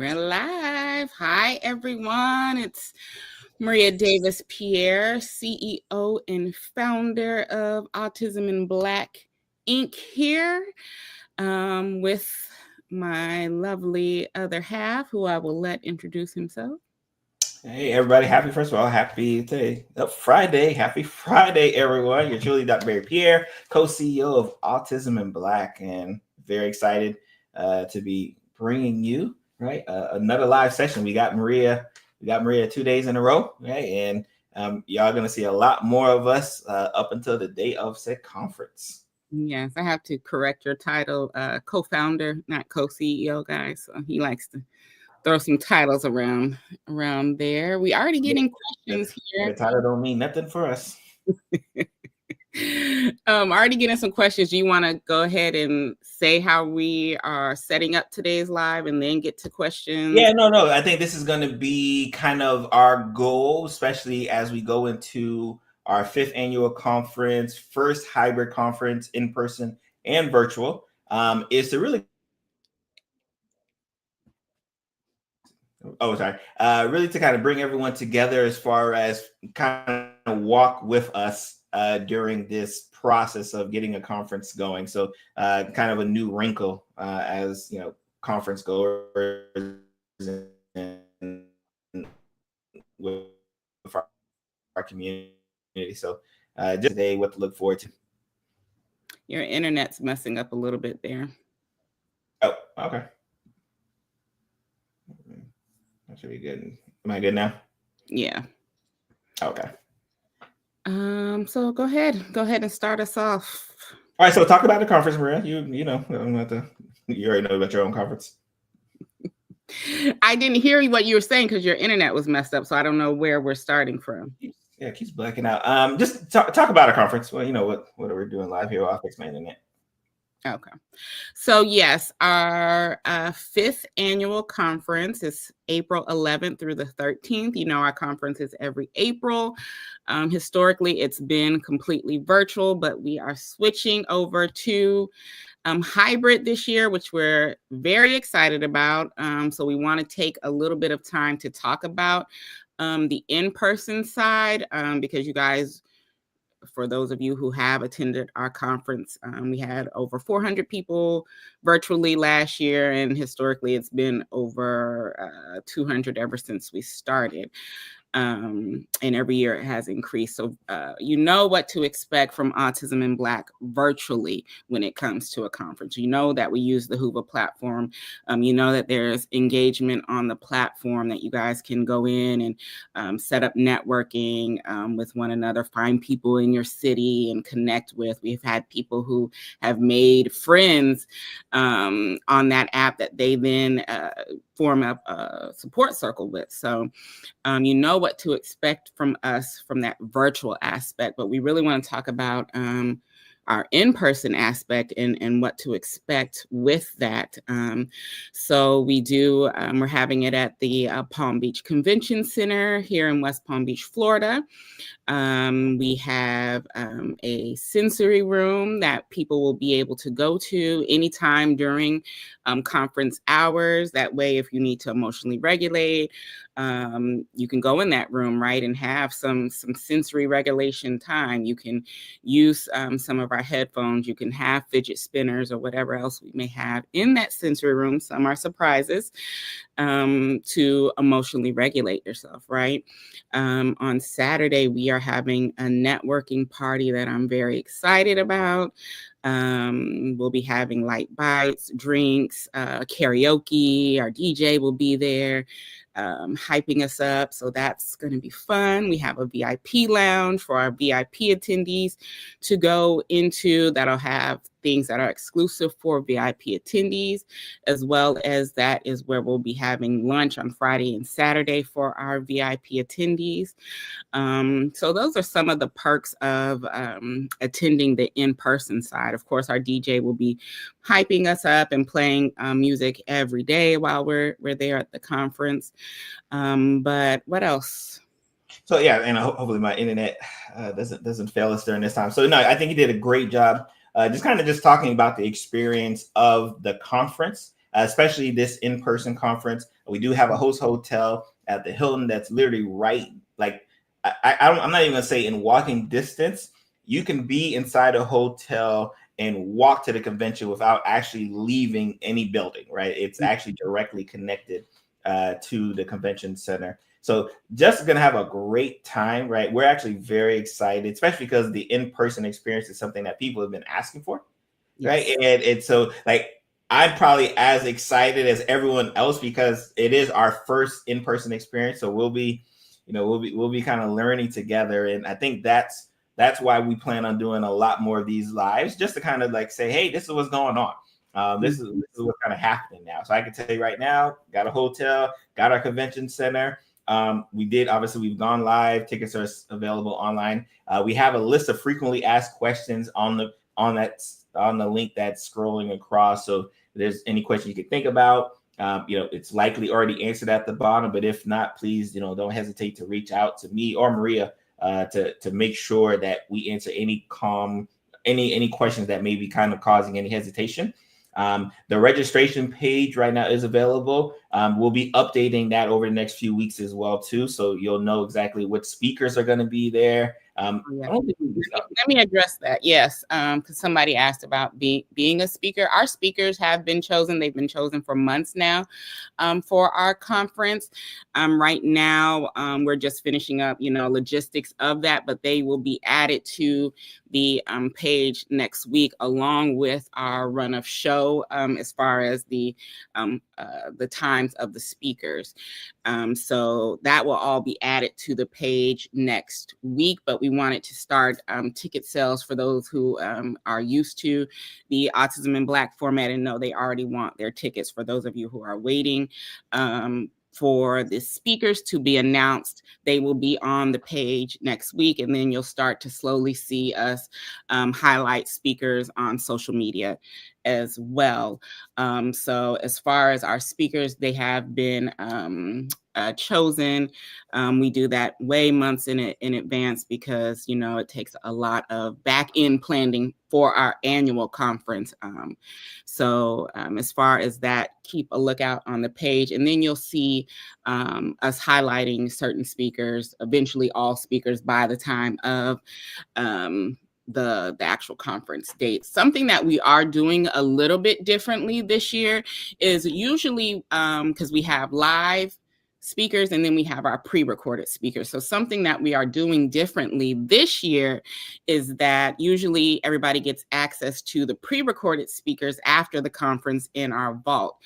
We're live. Hi, everyone. It's Maria Davis Pierre, CEO and founder of Autism in Black Inc. here with my lovely other half, who I will let introduce himself. Hey, everybody. First of all, happy Friday. Happy Friday, everyone. You're truly Dr. Barry Pierre, co-CEO of Autism in Black, and very excited to be bringing you another live session. We got Maria 2 days in a row, right? And y'all going to see a lot more of us up until the day of said conference. Yes, I have to correct your title, co-founder, not co-CEO, guys. So he likes to throw some titles around there. We already getting questions here. The title don't mean nothing for us. Already getting some questions. Do you want to go ahead and say how we are setting up today's live and then get to questions? Yeah, no. I think this is going to be kind of our goal, especially as we go into our 5th annual conference, first hybrid conference, in person and virtual, is to really really to kind of bring everyone together as far as kind of walk with us during this process of getting a conference going. So kind of a new wrinkle as conference goers with our community. So just today, what to look forward to. Your internet's messing up a little bit there. Oh, okay. That should be good. Am I good now? Yeah. Okay. So go ahead and start us off. All right. So talk about the conference, Maria. You know, you already know about your own conference. I didn't hear what you were saying because your internet was messed up, so I don't know where we're starting from. Yeah, it keeps blacking out. Just talk about our conference. Well, what are we doing live here? I'll fix my internet. Okay. So yes, our 5th annual conference is April 11th through the 13th. Our conference is every April. Historically, it's been completely virtual, but we are switching over to hybrid this year, which we're very excited about. So we want to take a little bit of time to talk about the in-person side because you guys, for those of you who have attended our conference, we had over 400 people virtually last year, and historically it's been over 200 ever since we started. And every year it has increased. So you know what to expect from Autism in Black virtually when it comes to a conference. You know that we use the Hoover platform. You know that there's engagement on the platform, that you guys can go in and set up networking with one another, find people in your city and connect with. We've had people who have made friends on that app that they then form up a support circle with. So you know what to expect from us from that virtual aspect, but we really want to talk about our in-person aspect and what to expect with that. So we're having it at the Palm Beach Convention Center here in West Palm Beach, Florida. We have a sensory room that people will be able to go to anytime during conference hours. That way, if you need to emotionally regulate, you can go in that room, right, and have some sensory regulation time. You can use some of our headphones. You can have fidget spinners or whatever else we may have in that sensory room. Some are surprises to emotionally regulate yourself, right? On Saturday, we are having a networking party that I'm very excited about. We'll be having light bites, drinks, karaoke. Our DJ will be there hyping us up. So that's going to be fun. We have a VIP lounge for our VIP attendees to go into that'll have things that are exclusive for VIP attendees, as well as that is where we'll be having lunch on Friday and Saturday for our VIP attendees. So those are some of the perks of attending the in-person side. Of course, our DJ will be hyping us up and playing music every day while we're there at the conference. But what else? So yeah, and hopefully my internet doesn't fail us during this time. So no, I think you did a great job. Just talking about the experience of the conference, especially this in-person conference. We do have a host hotel at the Hilton that's literally right, like I'm not even gonna say in walking distance. You can be inside a hotel and walk to the convention without actually leaving any building, right? It's actually directly connected to the convention center. So just gonna have a great time, right? We're actually very excited, especially because the in-person experience is something that people have been asking for, right? And so like I'm probably as excited as everyone else because it is our first in-person experience. So we'll be kind of learning together, and I think that's why we plan on doing a lot more of these lives, just to kind of like say, hey, this is what's going on. This is what's kind of happening now. So I can tell you right now, got a hotel, got our convention center. We've gone live. Tickets are available online. We have a list of frequently asked questions on the link that's scrolling across. So if there's any question you can think about, it's likely already answered at the bottom, but if not, please, don't hesitate to reach out to me or Maria to make sure that we answer any questions that may be kind of causing any hesitation. The registration page right now is available. We'll be updating that over the next few weeks as well too, so you'll know exactly what speakers are going to be there. Let me address that. Yes, because somebody asked about being a speaker. Our speakers have been chosen. They've been chosen for months now for our conference. Right now, we're just finishing up, logistics of that, but they will be added to the page next week, along with our run of show as far as the times of the speakers. So that will all be added to the page next week, but we wanted to start ticket sales for those who are used to the Autism in Black format and know they already want their tickets. For those of you who are waiting for the speakers to be announced, they will be on the page next week, and then you'll start to slowly see us highlight speakers on social media as well. So as far as our speakers, they have been chosen. We do that way months in advance because, it takes a lot of back-end planning for our annual conference. So as far as that, keep a lookout on the page, and then you'll see us highlighting certain speakers, eventually all speakers by the time of the actual conference date. Something that we are doing a little bit differently this year is usually because we have live speakers and then we have our pre-recorded speakers. So something that we are doing differently this year is that usually everybody gets access to the pre-recorded speakers after the conference in our vault.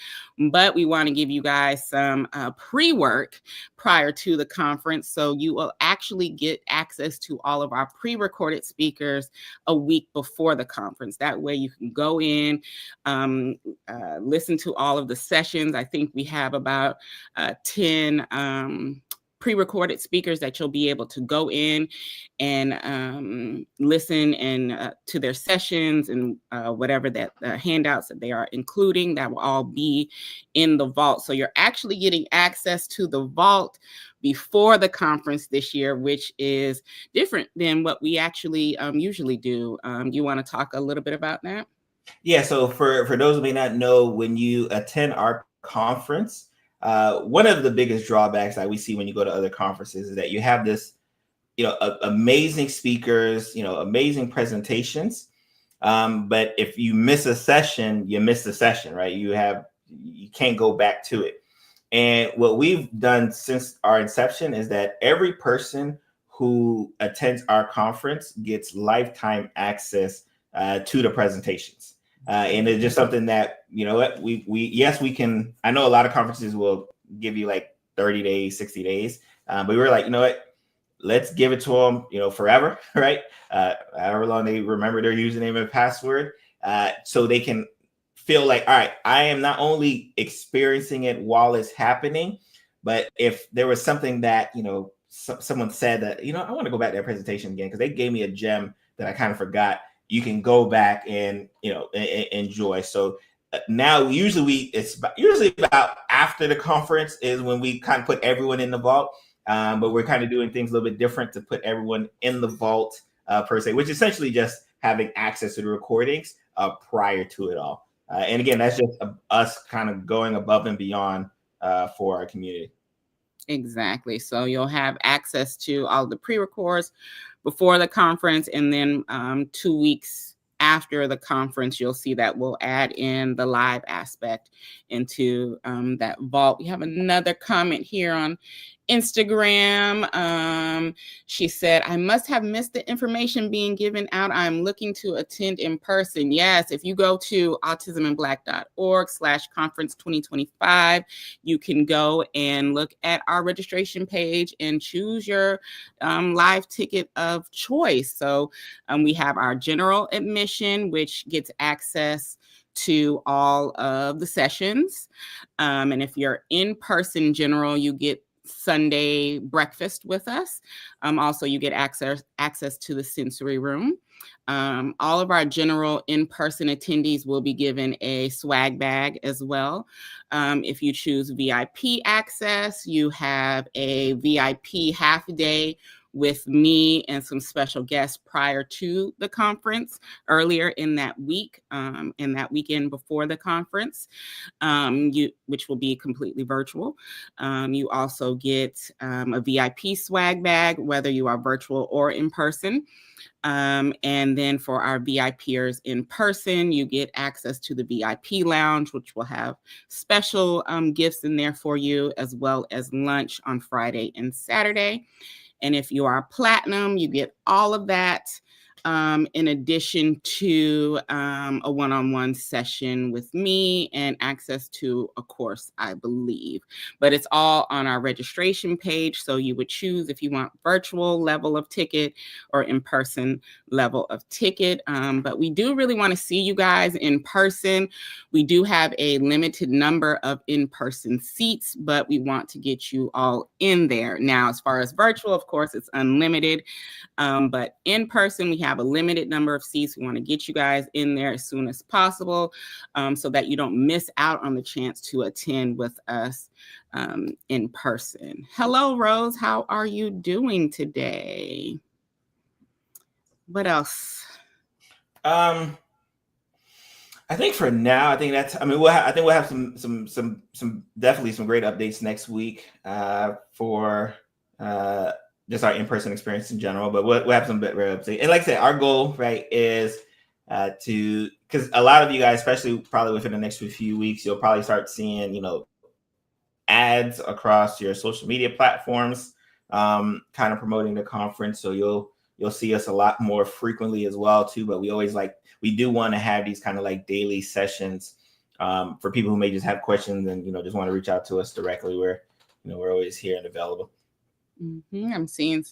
But we want to give you guys some pre-work prior to the conference. So you will actually get access to all of our pre-recorded speakers a week before the conference. That way you can go in, listen to all of the sessions. I think we have about 10 pre-recorded speakers that you'll be able to go in and listen and to their sessions and whatever that handouts that they are including, that will all be in the vault. So you're actually getting access to the vault before the conference this year, which is different than what we actually usually do. You want to talk a little bit about that? Yeah, so for those who may not know, when you attend our conference, one of the biggest drawbacks that we see when you go to other conferences is that you have this, amazing speakers, amazing presentations. But if you miss a session, you miss the session, right? You can't go back to it. And what we've done since our inception is that every person who attends our conference gets lifetime access to the presentations. And it's just something that, we can. I know a lot of conferences will give you like 30 days, 60 days. But we were like, let's give it to them, forever, right? However long they remember their username and password, so they can feel like, all right, I am not only experiencing it while it's happening, but if there was something that, someone said that, I want to go back to that presentation again because they gave me a gem that I kind of forgot. You can go back and enjoy. So now it's usually about after the conference is when we kind of put everyone in the vault. But we're kind of doing things a little bit different to put everyone in the vault per se, which is essentially just having access to the recordings prior to it all. And again, that's just us kind of going above and beyond for our community. Exactly. So you'll have access to all the pre-records before the conference, and then 2 weeks after the conference, you'll see that we'll add in the live aspect into that vault. We have another comment here on Instagram. She said, I must have missed the information being given out. I'm looking to attend in person. Yes, if you go to autismandblack.org/conference 2025, you can go and look at our registration page and choose your live ticket of choice. So we have our general admission, which gets access to all of the sessions. And if you're in person general, you get Sunday breakfast with us. Also, you get access to the sensory room. All of our general in-person attendees will be given a swag bag as well. If you choose VIP access, you have a VIP half day with me and some special guests prior to the conference earlier in that week, in that weekend before the conference, which will be completely virtual. You also get a VIP swag bag, whether you are virtual or in person. And then for our VIPers in person, you get access to the VIP lounge, which will have special gifts in there for you, as well as lunch on Friday and Saturday. And if you are platinum, you get all of that in addition to a one-on-one session with me and access to a course, I believe. But it's all on our registration page. So you would choose if you want virtual level of ticket or in-person level of ticket. But we do really want to see you guys in person. We do have a limited number of in-person seats, but we want to get you all in there. Now, as far as virtual, of course, it's unlimited. But in person, we have a limited number of seats. We want to get you guys in there as soon as possible so that you don't miss out on the chance to attend with us in person. Hello, Rose. How are you doing today? What else? I think for now, I think that's. I mean, I think we'll have some definitely some great updates next week for just our in-person experience in general. But we'll have some better updates. And like I said, our goal, right, is to, because a lot of you guys, especially probably within the next few weeks, you'll probably start seeing, ads across your social media platforms, kind of promoting the conference. So you'll see us a lot more frequently as well too. But we do want to have these kind of like daily sessions for people who may just have questions and just want to reach out to us directly. We're always here and available. Mm-hmm. I'm seeing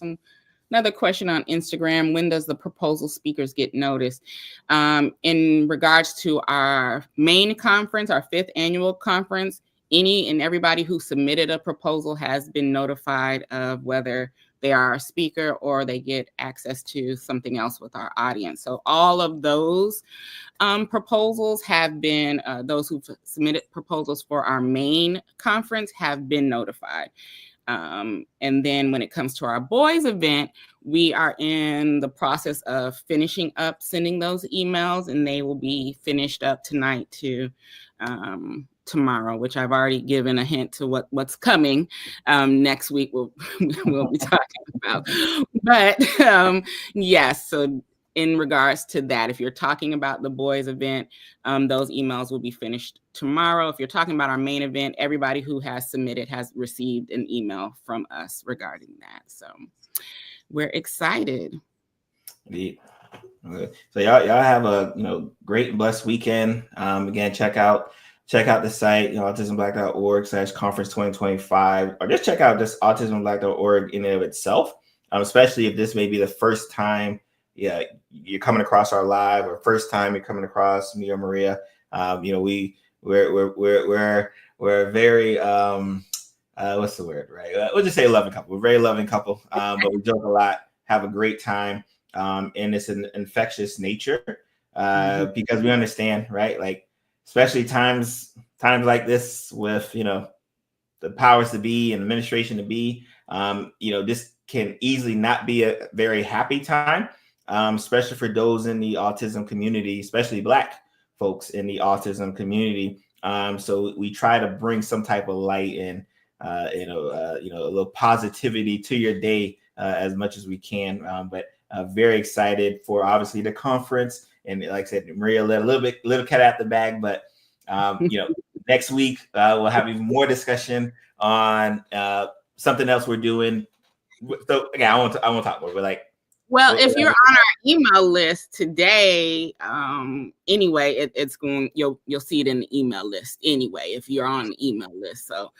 another question on Instagram. When does the proposal speakers get noticed? In regards to our main conference, our 5th annual conference, any and everybody who submitted a proposal has been notified of whether they are a speaker or they get access to something else with our audience. So all of those proposals have been, those who've submitted proposals for our main conference have been notified. And then when it comes to our boys event, we are in the process of finishing up sending those emails, and they will be finished up tonight to tomorrow, which I've already given a hint to what's coming. Next week we'll be talking about. But yes, so in regards to that, if you're talking about the boys event, those emails will be finished tomorrow. If you're talking about our main event, everybody who has submitted has received an email from us regarding that. So we're excited. Indeed. Okay. So y'all have a great and blessed weekend. Again, check out the site, autismblack.org/conference 2025, or just check out just autismblack.org in and of itself. Especially if this may be the first time you're coming across our live, or first time you're coming across me or Maria. We're very what's the word, right? We'll just say loving couple. We're a very loving couple, but we joke a lot, have a great time, and it's an infectious nature because we understand, right? Like, especially times like this with the powers to be and administration to be, this can easily not be a very happy time, especially for those in the autism community, especially Black folks in the autism community. So we try to bring some type of light and a little positivity to your day as much as we can. But very excited for obviously the conference, and like I said, Maria let a little cat out the bag, but next week we'll have even more discussion on something else we're doing. So again, I won't talk more, but well, if you're on our email list today, anyway, it's going. You'll see it in the email list anyway. If you're on the email list, so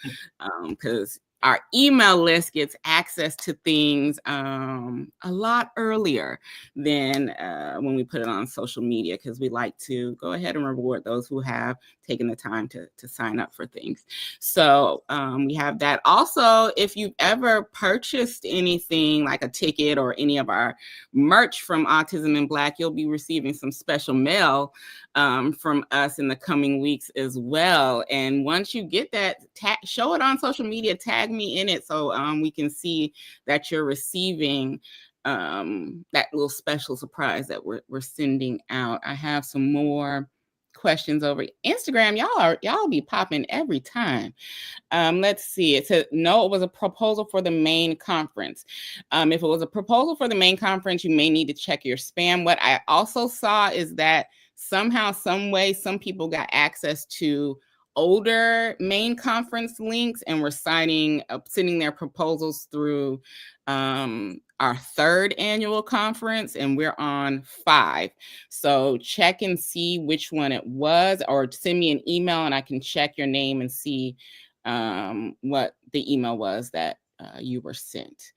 because our email list gets access to things a lot earlier than when we put it on social media, because we like to go ahead and reward those who have taken the time to sign up for things. So we have that. Also, if you've ever purchased anything like a ticket or any of our merch from Autism in Black, you'll be receiving some special mail from us in the coming weeks as well. And once you get that, show it on social media, tag me in it, so we can see that you're receiving that little special surprise that we're sending out. I have some more questions over Instagram. Y'all be popping every time. Let's see. It said, no, it was a proposal for the main conference. If it was a proposal for the main conference, you may need to check your spam. What I also saw is that somehow, some way, some people got access to older main conference links and were sending their proposals through our 3rd annual conference, and we're on 5. So check and see which one it was, or send me an email and I can check your name and see what the email was that you were sent.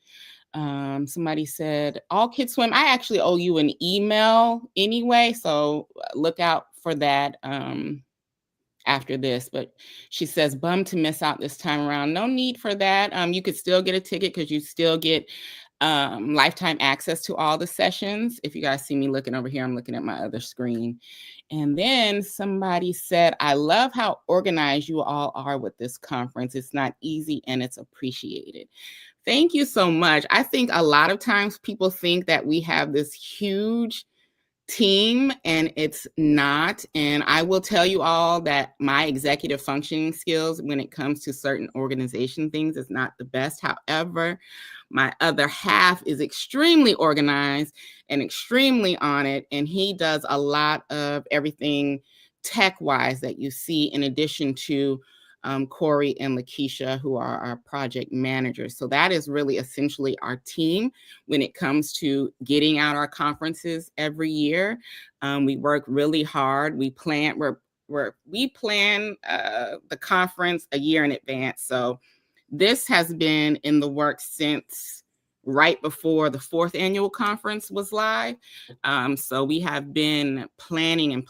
Somebody said, all kids swim. I actually owe you an email anyway, so look out for that after this. But she says, bummed to miss out this time around. No need for that. You could still get a ticket because you still get lifetime access to all the sessions. If you guys see me looking over here, I'm looking at my other screen. And then somebody said, I love how organized you all are with this conference. It's not easy and it's appreciated. Thank you so much. I think a lot of times people think that we have this huge team, and it's not. And I will tell you all that my executive functioning skills when it comes to certain organization things is not the best. However, my other half is extremely organized and extremely on it, and he does a lot of everything tech-wise that you see, in addition to Corey and Lakeisha, who are our project managers. So that is really essentially our team when it comes to getting out our conferences every year. We work really hard. We plan the conference a year in advance. So this has been in the works since right before the 4th annual conference was live. So we have been planning and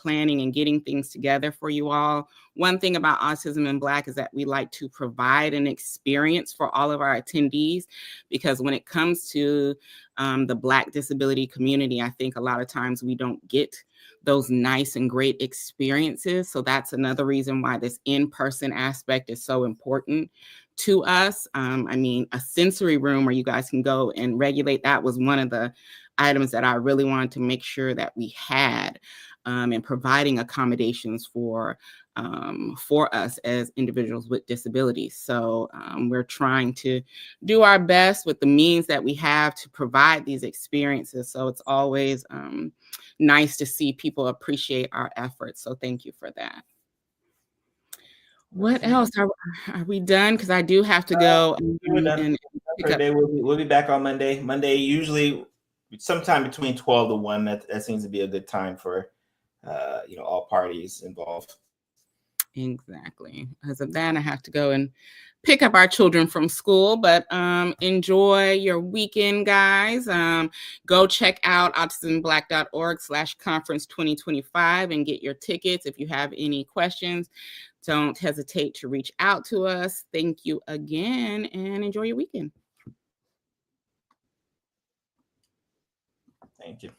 getting things together for you all. One thing about Autism in Black is that we like to provide an experience for all of our attendees, because when it comes to the Black disability community, I think a lot of times we don't get those nice and great experiences. So that's another reason why this in-person aspect is so important to us. A sensory room where you guys can go and regulate, that was one of the items that I really wanted to make sure that we had, and providing accommodations for us as individuals with disabilities. So we're trying to do our best with the means that we have to provide these experiences. So it's always nice to see people appreciate our efforts. So thank you for that. What else? Are we done? Because I do have to go. And we'll be back on Monday. Monday, usually sometime between 12 to 1. That seems to be a good time for all parties involved. Exactly. As of that, I have to go and pick up our children from school, but enjoy your weekend, guys. Go check out autismblack.org/conference 2025 and get your tickets. If you have any questions, don't hesitate to reach out to us. Thank you again, and enjoy your weekend. Thank you.